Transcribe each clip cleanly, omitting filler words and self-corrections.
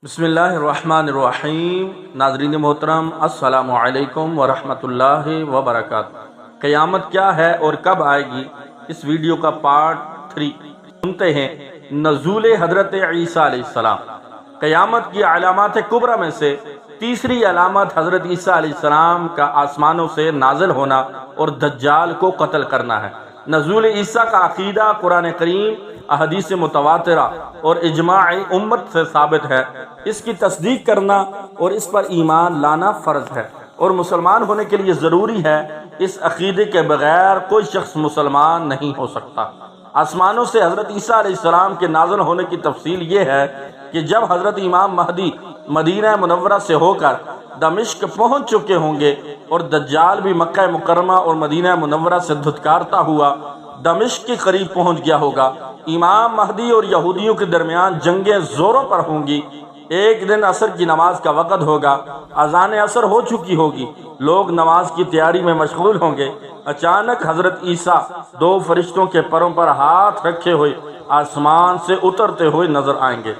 بسم اللہ الرحمن الرحیم۔ ناظرین محترم، السلام علیکم ورحمۃ اللہ وبرکاتہ۔ قیامت کیا ہے اور کب آئے گی، اس ویڈیو کا پارٹ 3 سنتے ہیں۔ نزول حضرت عیسیٰ علیہ السلام۔ قیامت کی علامات کبریٰ میں سے تیسری علامت حضرت عیسیٰ علیہ السلام کا آسمانوں سے نازل ہونا اور دجال کو قتل کرنا ہے۔ نزول عیسیٰ کا عقیدہ قرآن کریم، احادیث متواترہ اور اجماع امت سے ثابت ہے۔ اس کی تصدیق کرنا اور اس پر ایمان لانا فرض ہے، اور مسلمان ہونے کے لیے ضروری ہے۔ اس عقیدے کے بغیر کوئی شخص مسلمان نہیں ہو سکتا۔ آسمانوں سے حضرت عیسیٰ علیہ السلام کے نازل ہونے کی تفصیل یہ ہے کہ جب حضرت امام مہدی مدینہ منورہ سے ہو کر دمشق پہنچ چکے ہوں گے اور دجال بھی مکہ مکرمہ اور مدینہ منورہ سے دھتکارتا ہوا دمشق کے قریب پہنچ گیا ہوگا، امام مہدی اور یہودیوں کے درمیان جنگیں زوروں پر ہوں گی۔ ایک دن عصر کی نماز کا وقت ہوگا، اذان عصر ہو چکی ہوگی، لوگ نماز کی تیاری میں مشغول ہوں گے۔ اچانک حضرت عیسیٰ دو فرشتوں کے پروں پر ہاتھ رکھے ہوئے آسمان سے اترتے ہوئے نظر آئیں گے۔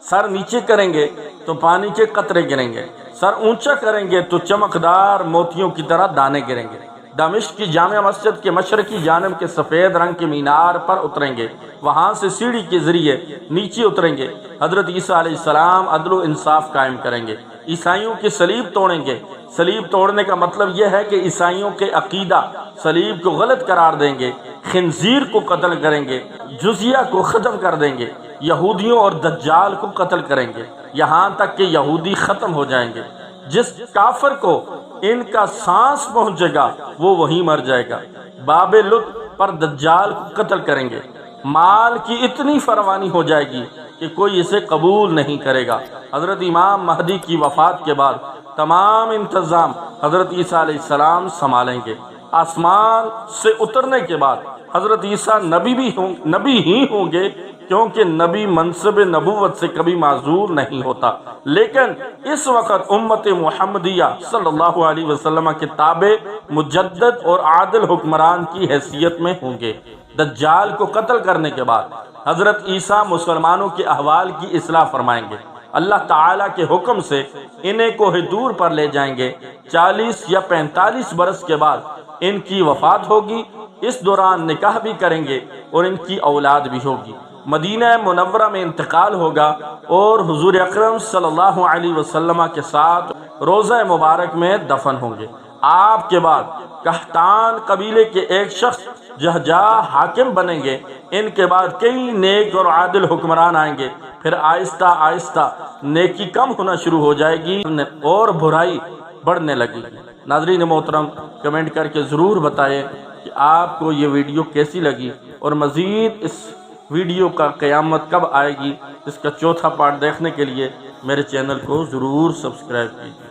سر نیچے کریں گے تو پانی کے قطرے گریں گے، سر اونچا کریں گے تو چمکدار موتیوں کی طرح دانے گریں گے۔ دمشق کی جامع مسجد کے مشرقی جانب کے سفید رنگ کے مینار پر اتریں گے، وہاں سے سیڑھی کے ذریعے نیچے اتریں گے۔ حضرت عیسیٰ علیہ السلام عدل و انصاف قائم کریں گے، عیسائیوں کی صلیب توڑیں گے۔ صلیب توڑنے کا مطلب یہ ہے کہ عیسائیوں کے عقیدہ صلیب کو غلط قرار دیں گے، خنزیر کو قتل کریں گے، جزیہ کو ختم کر دیں گے، یہودیوں اور دجال کو قتل کریں گے، یہاں تک کہ یہودی ختم ہو جائیں گے۔ جس کافر کو ان کا سانس پہنچے گا وہ وہیں مر جائے گا۔ باب لطف پر دجال کو قتل کریں گے۔ مال کی اتنی فراوانی ہو جائے گی کہ کوئی اسے قبول نہیں کرے گا۔ حضرت امام مہدی کی وفات کے بعد تمام انتظام حضرت عیسیٰ علیہ السلام سنبھالیں گے۔ آسمان سے اترنے کے بعد حضرت عیسیٰ نبی ہی ہوں گے، کیونکہ نبی منصب نبوت سے کبھی معزول نہیں ہوتا، لیکن اس وقت امت محمدیہ صلی اللہ علیہ وسلم کے تابع، مجدد اور عادل حکمران کی حیثیت میں ہوں گے۔ دجال کو قتل کرنے کے بعد حضرت عیسیٰ مسلمانوں کے احوال کی اصلاح فرمائیں گے۔ اللہ تعالیٰ کے حکم سے انہیں کوہ طور پر لے جائیں گے۔ 40 یا 45 برس کے بعد ان کی وفات ہوگی۔ اس دوران نکاح بھی کریں گے اور ان کی اولاد بھی ہوگی۔ مدینہ منورہ میں انتقال ہوگا اور حضور اکرم صلی اللہ علیہ وسلم کے ساتھ روضہ مبارک میں دفن ہوں گے۔ آپ کے بعد قحطان قبیلے کے ایک شخص جہجاہ حاکم بنیں گے۔ ان کے بعد کئی نیک اور عادل حکمران آئیں گے۔ پھر آہستہ آہستہ نیکی کم ہونا شروع ہو جائے گی اور برائی بڑھنے لگے گی۔ ناظرین محترم، کمنٹ کر کے ضرور بتائیں کہ آپ کو یہ ویڈیو کیسی لگی، اور مزید اس ویڈیو کا قیامت کب آئے گی اس کا چوتھا پارٹ دیکھنے کے لیے میرے چینل کو ضرور سبسکرائب کیجیے۔